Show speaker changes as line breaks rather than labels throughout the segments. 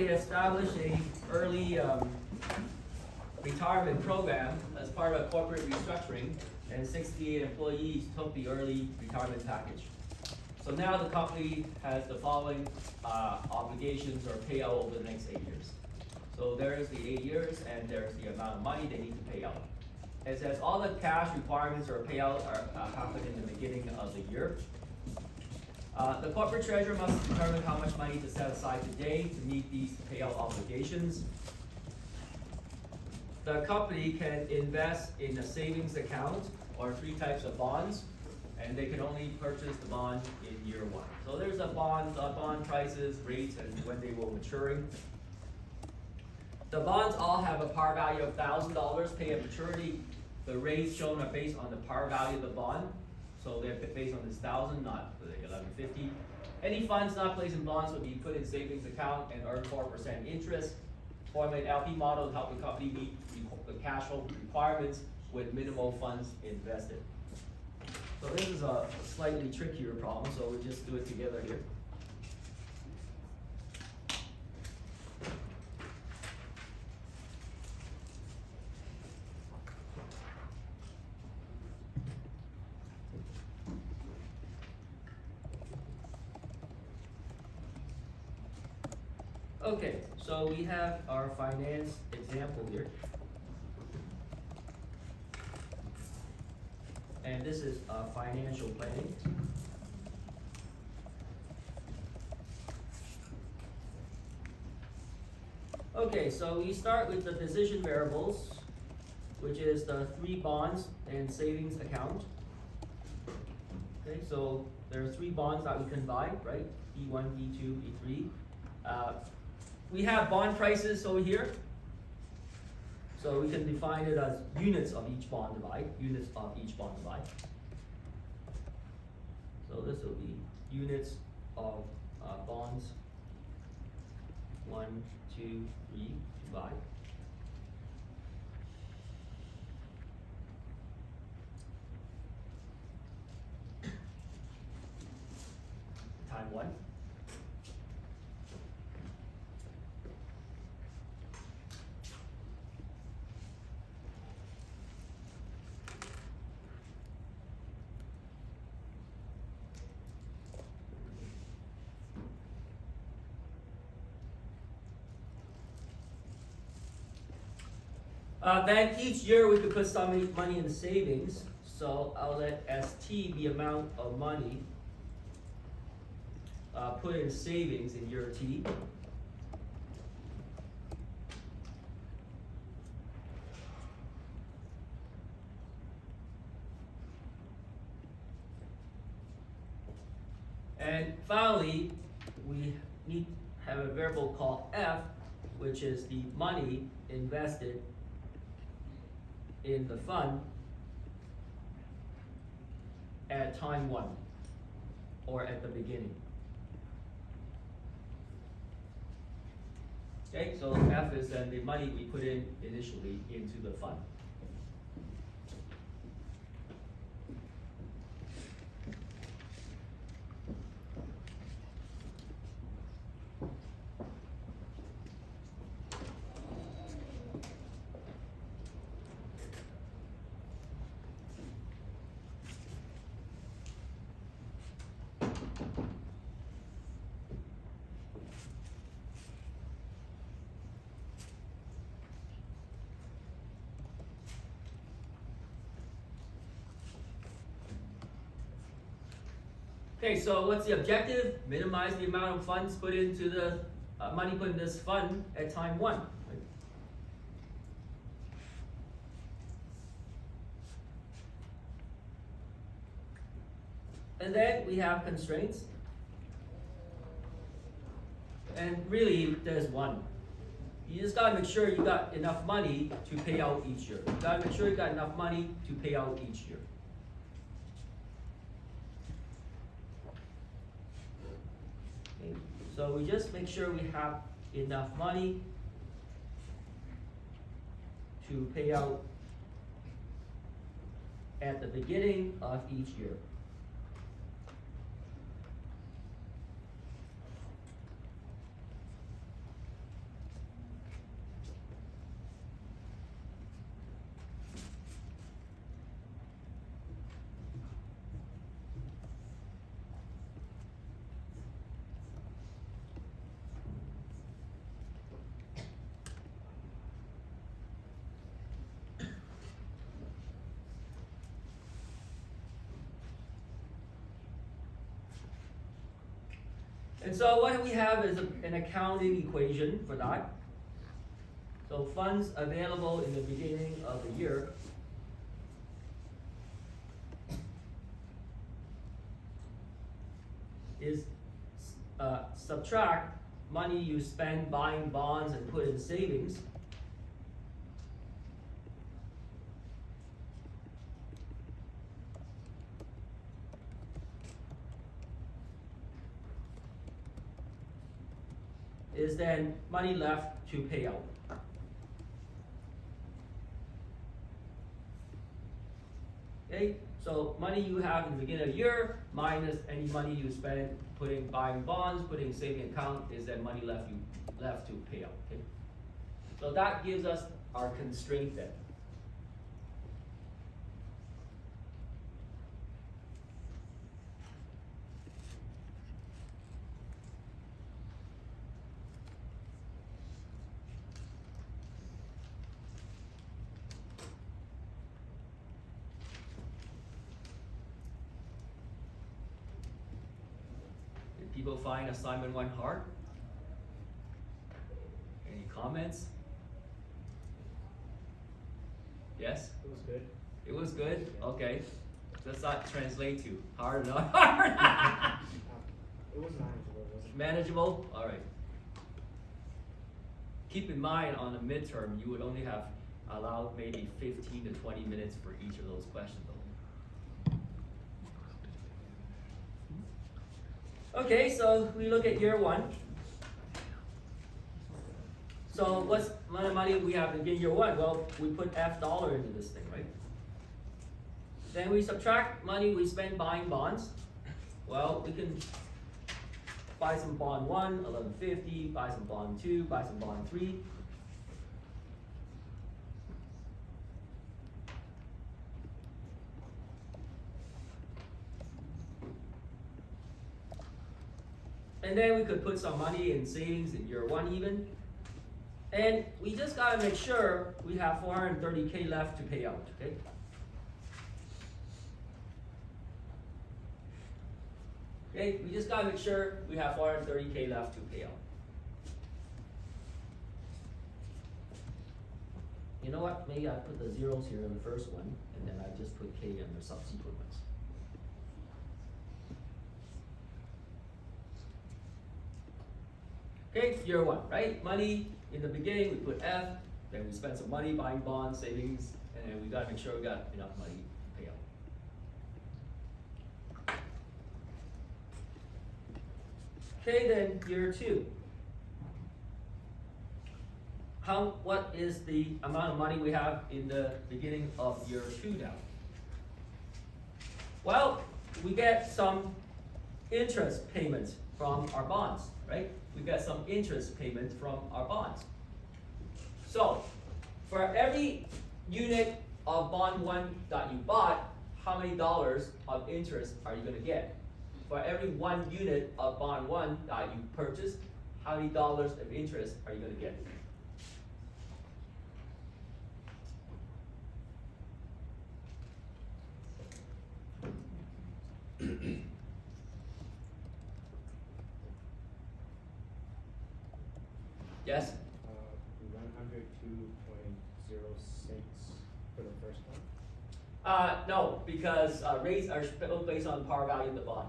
They established a early retirement program as part of a corporate restructuring, and 68 employees took the early retirement package. So now the company has the following obligations or payout over the next 8 years. So there's the 8 years, and there's the amount of money they need to pay out. It says all the cash requirements or payout are happen in the beginning of the year. The corporate treasurer must determine how much money to set aside today to meet these payout obligations. The company can invest in a savings account or 3 types of bonds, and they can only purchase the bond in year 1. So there's a bond prices, rates, and when they will maturing. The bonds all have a par value of $1,000 pay at maturity. The rates shown are based on the par value of the bond. So they're based on this 1,000, not the 1,150. Any funds not placed in bonds will be put in savings account and earn 4% interest. Formulate LP model to help the company meet the cash flow requirements with minimal funds invested. So this is a slightly trickier problem, so we'll just do it together here. Okay, so we have our finance example here. And this is financial planning. Okay, so we start with the decision variables, which is the 3 bonds and savings account. Okay, so there are 3 bonds that we can buy, right? E1, E2, E3. We have bond prices over here. So we can define it as units of each bond divide, units of each bond divide. So this will be units of bonds, 1, 2, 3, divide. Time 1. Then each year we could put some money in the savings. So I'll let ST be amount of money put in savings in year T. And finally, we need to have a variable called F, which is the money invested in the fund at time 1 or at the beginning. Okay, so F is then the money we put in initially into the fund. Okay, so what's the objective? Minimize the amount of funds put into the money put in this fund at time 1. Right? And then we have constraints. And really, there's one. You just gotta make sure you got enough money to pay out each year. You gotta make sure you got enough money to pay out each year. Okay. So we just make sure we have enough money to pay out at the beginning of each year. And so what we have is an accounting equation for that. So funds available in the beginning of the year is subtract money you spend buying bonds and put in savings is then money left to pay out. Okay, so money you have in the beginning of the year minus any money you spend buying bonds, putting saving account is then money left to pay out. Okay, so that gives us our constraint then. People find assignment 1 hard? Any comments? Yes?
It was good.
It was good?
Yeah.
Okay. Does that translate to hard or not hard?
It was manageable, wasn't it?
Manageable? Alright. Keep in mind on the midterm, you would only have allowed maybe 15 to 20 minutes for each of those questions. Okay, so we look at year 1. So what's amount of money we have in year 1? Well, we put $F into this thing, right? Then we subtract money we spend buying bonds. Well, we can buy some bond 1, 1150, buy some bond 2, buy some bond 3. And then we could put some money in savings in year 1 even. And we just gotta make sure we have $430K left to pay out, okay? Okay, we just gotta make sure we have $430K left to pay out. You know what, maybe I put the zeros here in the first one, and then I just put K in the subsequent ones. Okay, year 1, right? Money, in the beginning we put F, then we spend some money buying bonds, savings, and then we gotta make sure we got enough money to pay out. Okay, then year 2. What is the amount of money we have in the beginning of year 2 now? Well, we get some interest payments from our bonds, right? We get some interest payments from our bonds. So, for every unit of bond 1 that you bought, how many dollars of interest are you gonna get? For every 1 unit of bond 1 that you purchased, how many dollars of interest are you gonna get? Yes?
102.06 for the first one.
No, because rates are still based on par value of the bond.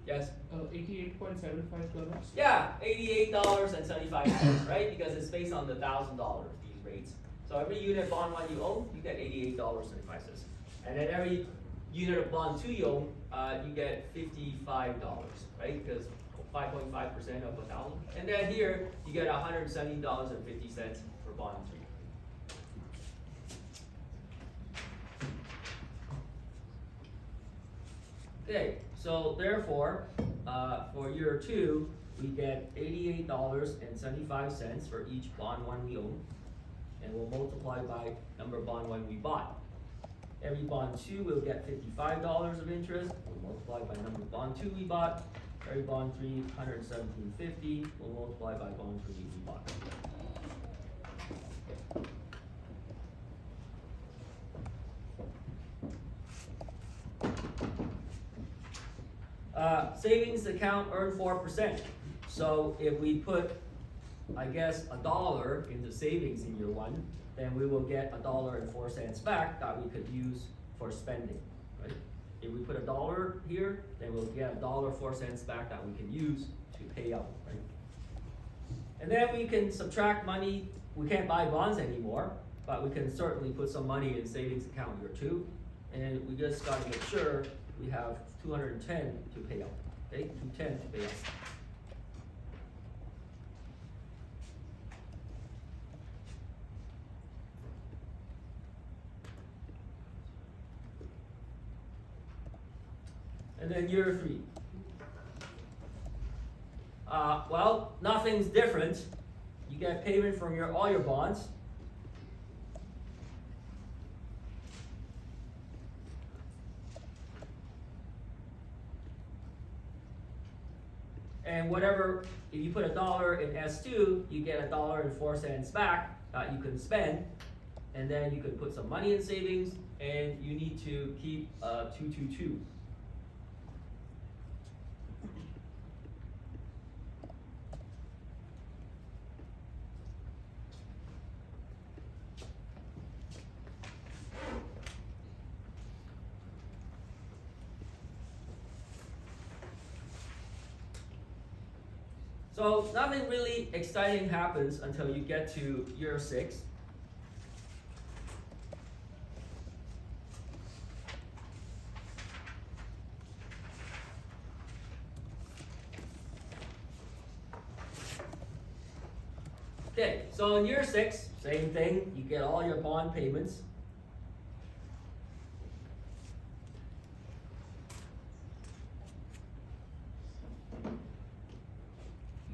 Yes?
$88.75.
Yeah, $88.75, right? Because it's based on the $1,000, these rates. So every unit bond 1 you own, you get $88.75. And then every unit of bond 2 you own, you get $55, right? Because 5.5% of 1,000. And then here, you get $170.50 for bond 3. Okay, so therefore, for year 2, we get $88.75 for each bond 1 we own, and we'll multiply by number of bond 1 we bought. Every bond 2 will get $55 of interest, we'll multiply by number of bond 2 we bought. Every bond 3, $117.50, we'll multiply by bond 3 we bought. savings account earn 4%. So if we put, I guess, $1 into savings in year one, then we will get $1.04 back that we could use for spending, right? If we put $1 here, then we'll get $1.04 back that we can use to pay out, right? And then we can subtract money. We can't buy bonds anymore, but we can certainly put some money in savings account year two, and we just gotta make sure we have 210 to pay out, okay? 210 to pay out. And then year three. Well, nothing's different. You get payment from all your bonds. And whatever, if you put $1 in S2, you get $1.04 back that you can spend. And then you can put some money in savings, and you need to keep 222. So nothing really exciting happens until you get to year 6. Okay, so in year 6, same thing, you get all your bond payments.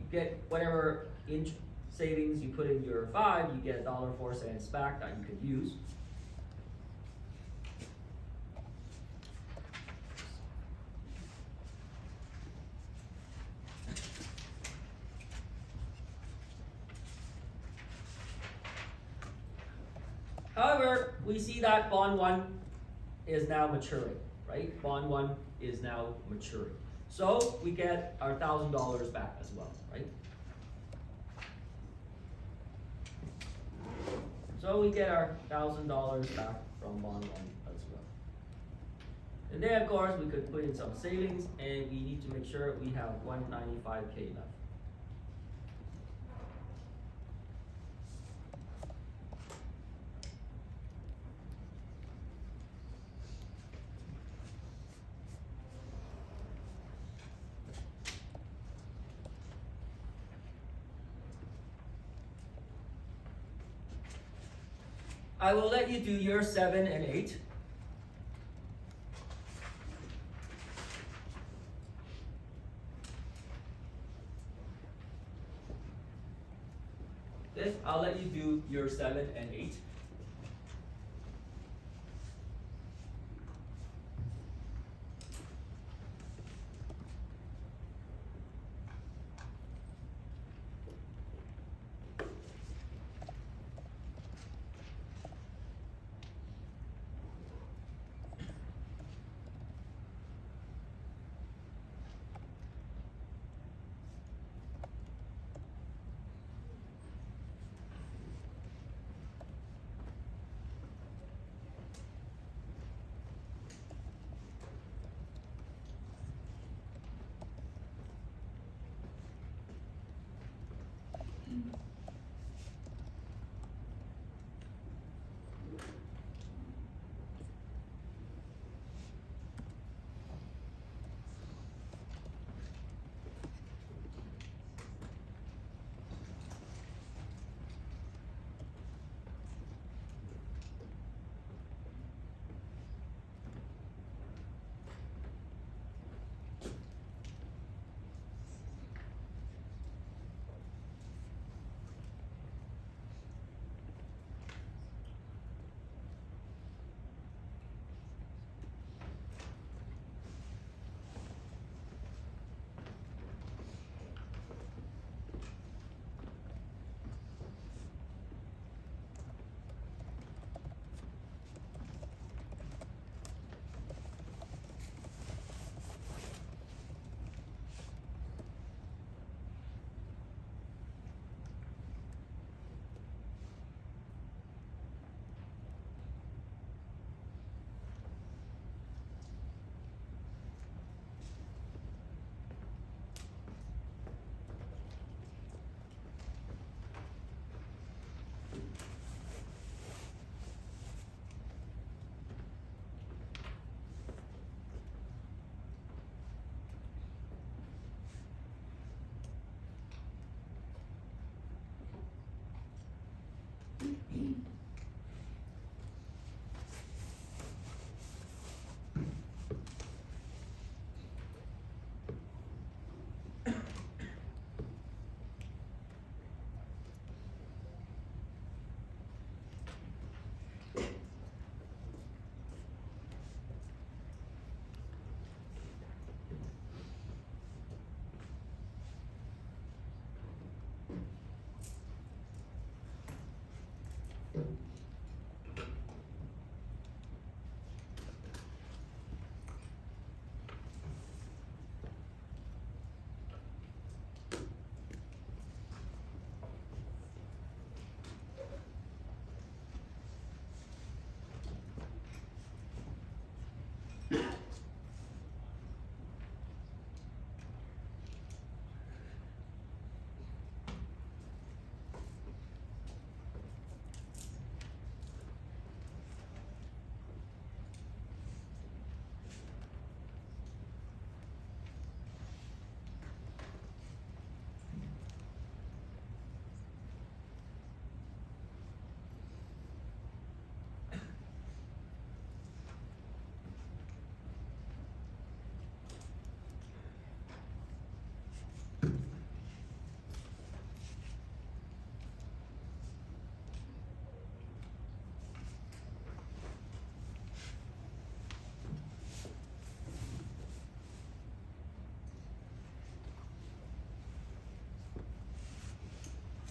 Get whatever savings you put in year 5, you get $1.04 back that you could use. However, we see that bond 1 is now maturing, right? Bond 1 is now maturing. So we get our $1,000 back as well, right? So we get our $1,000 back from bond 1 as well. And then of course we could put in some savings, and we need to make sure we have $195K left. I will let you do year 7 and 8. Okay, I'll let you do year 7 and 8.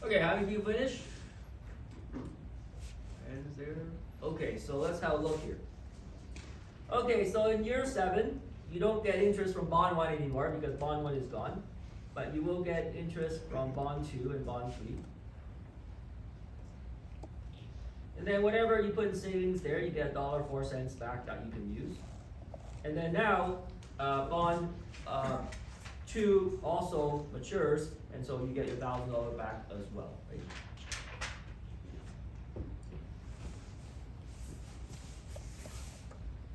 Okay, how did you finish? And is there? Okay, so let's have a look here. Okay, so in year 7, you don't get interest from bond 1 anymore because bond 1 is gone, but you will get interest from bond 2 and bond 3. And then whatever you put in savings there, you get $1.04 back that you can use. And then now, bond 2 also matures, and so you get your $1,000 back as well, right?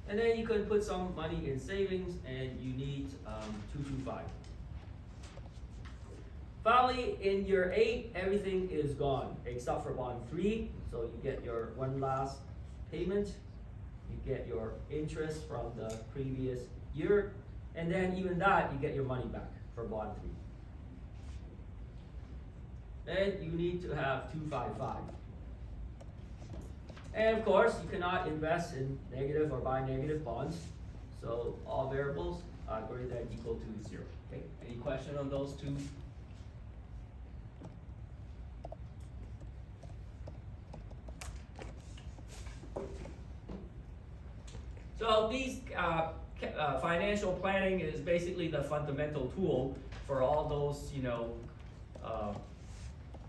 And then you can put some money in savings, and you need 225. Finally, in year 8, everything is gone except for bond 3. So you get your one last payment, you get your interest from the previous year, and then even that, you get your money back for bond 3. And you need to have 255. And of course, you cannot invest in negative or buy negative bonds. So all variables are greater than or equal to 0. Okay, any question on those two? So these financial planning is basically the fundamental tool for all those,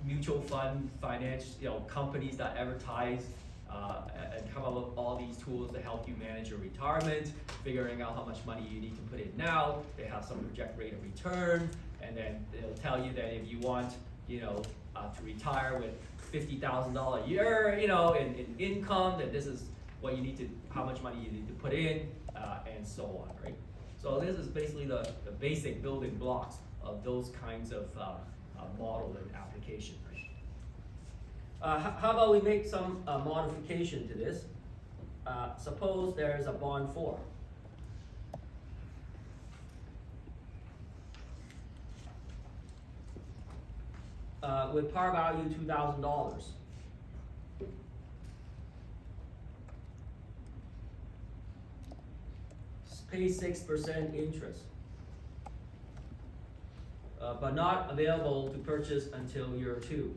mutual fund finance, companies that advertise and come up with all these tools to help you manage your retirement, figuring out how much money you need to put in now. They have some project rate of return, and then they'll tell you that if you want, to retire with $50,000 a year, in income, that this is what you need to, how much money you need to put in, and so on, right? So this is basically the basic building blocks of those kinds of model and application. How about we make some modification to this? Suppose there's a bond 4. With par value $2,000. Pay 6% interest, but not available to purchase until year 2.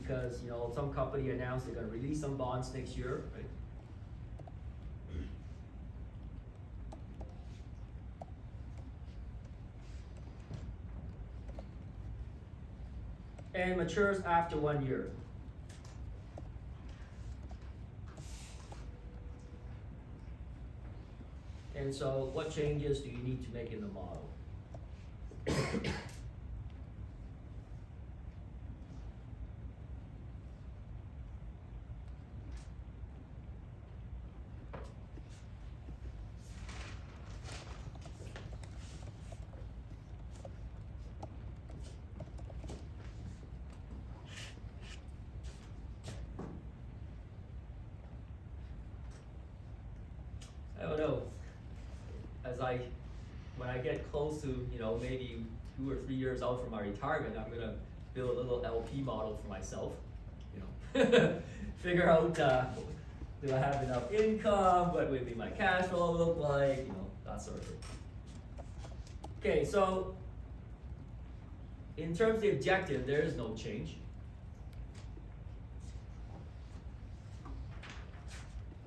Because some company announced they're going to release some bonds next year, right? And matures after 1 year. And so what changes do you need to make in the model? I don't know. When I get close to, maybe 2 or 3 years out from my retirement, I'm gonna build a little LP model for myself, figure out, do I have enough income, what would be my cash flow look like, that sort of thing. Okay, so in terms of the objective, there is no change.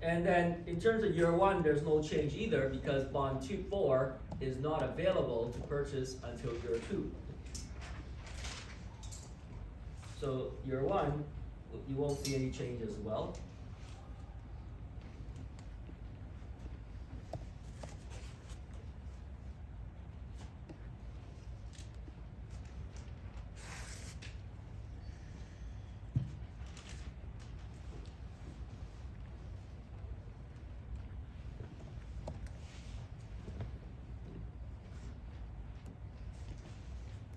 And then in terms of year 1, there's no change either because bond 4 is not available to purchase until year 2. So year 1, you won't see any change as well.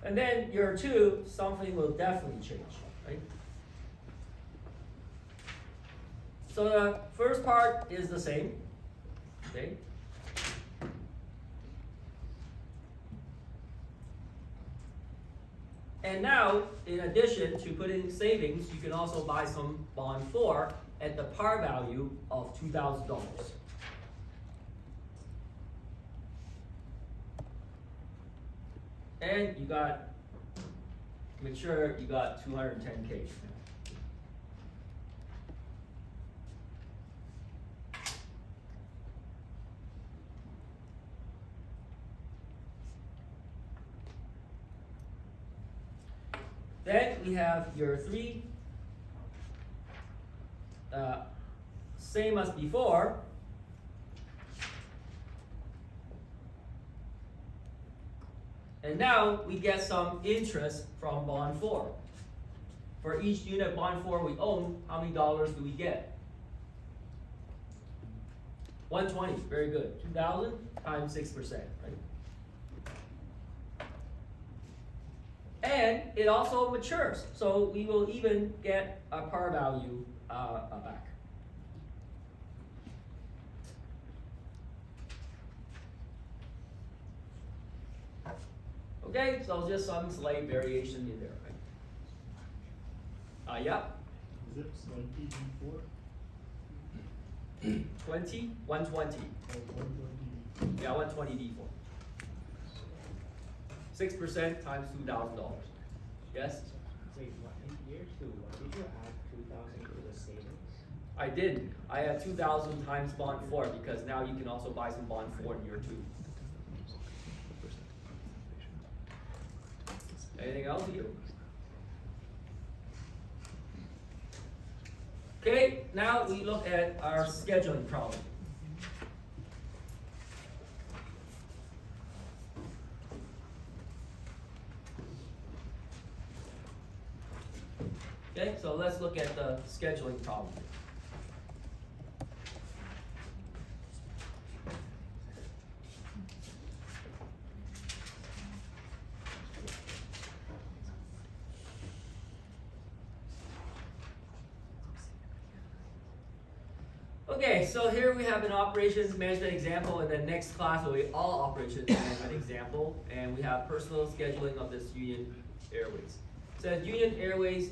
And then year 2, something will definitely change, right? So the first part is the same, okay? And now, in addition to putting savings, you can also buy some bond 4 at the par value of $2,000. And you got mature, you got 210K. Then we have your 3, same as before. And now we get some interest from bond 4. For each unit bond 4 we own, how many dollars do we get? 120, very good. 2,000 times 6%, right? And it also matures, so we will even get a par value back. Okay, so just some slight variation in there, right? Yeah.
Is it 20 before?
20, 120.
Or 120?
Yeah, 120 D4. 6% times $2,000. Yes?
Wait, what, in year 2, why did you add 2,000 to the savings?
I did. I had 2,000 times bond 4 because now you can also buy some bond 4 in year 2. Anything else here? Okay, now we look at our scheduling problem. Okay, so let's look at the scheduling problem. Okay, so here we have an operations management example, and then next class will be all operations management example, and we have personal scheduling of this Union Airways. It says Union Airways